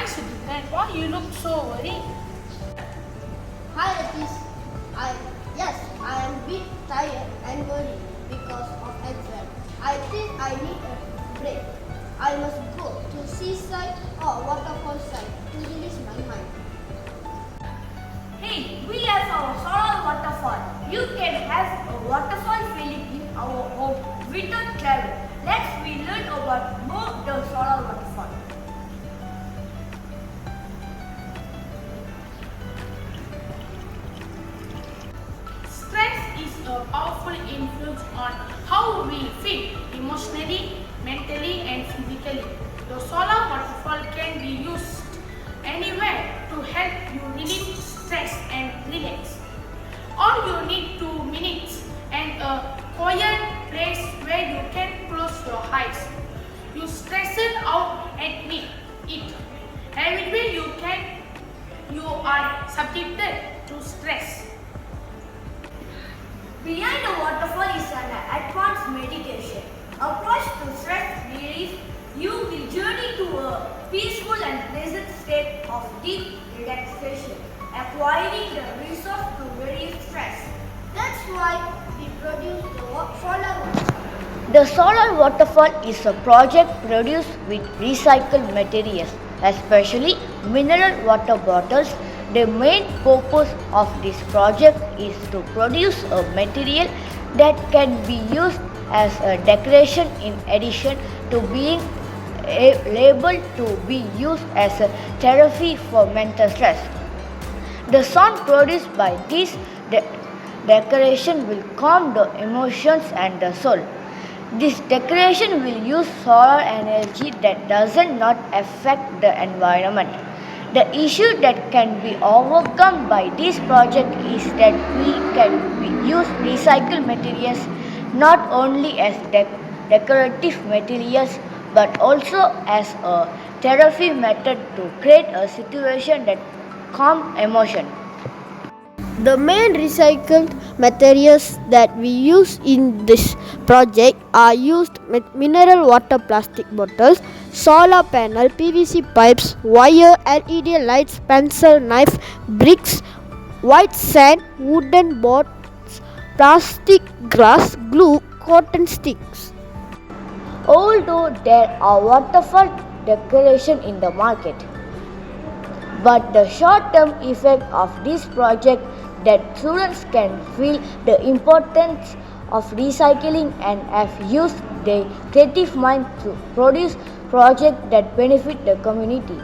Hi Sujitran, why you look so worried? Hi Ratis. Yes, I am a bit tired and worried because of exam. I think I need a break. I must go to seaside or waterfall side to release my mind. Hey, we have our Solar Waterfall. You can have a waterfall feeling in our home without travel. Let's learn about more the Solar Waterfall. Stress is a powerful influence on how we feel emotionally, mentally and physically. The solar waterfall can be used anywhere to help you relieve stress and relax. All you need 2 minutes and a quiet place where you can close your eyes. You stress it out and meet it. Everywhere you are subjected to stress. Behind the waterfall is an advanced meditation approach to stress relief. You will journey to a peaceful and pleasant state of deep relaxation, acquiring the resource to relieve stress. That's why we produce the solar waterfall. The Solar Waterfall is a project produced with recycled materials, especially mineral water bottles. The main purpose of this project is to produce a material that can be used as a decoration in addition to being labeled to be used as a therapy for mental stress. The sound produced by this decoration will calm the emotions and the soul. This decoration will use solar energy that does not affect the environment. The issue that can be overcome by this project is that we can use recycled materials not only as decorative materials but also as a therapy method to create a situation that calm emotion. The main recycled materials that we use in this project are used mineral water plastic bottles, solar panel, PVC pipes, wire, LED lights, pencil, knife, bricks, white sand, wooden boards, plastic grass, glue, cotton sticks. Although there are waterfall decoration in the market, but the short-term effect of this project that students can feel the importance of recycling and have used their creative mind to produce projects that benefit the community.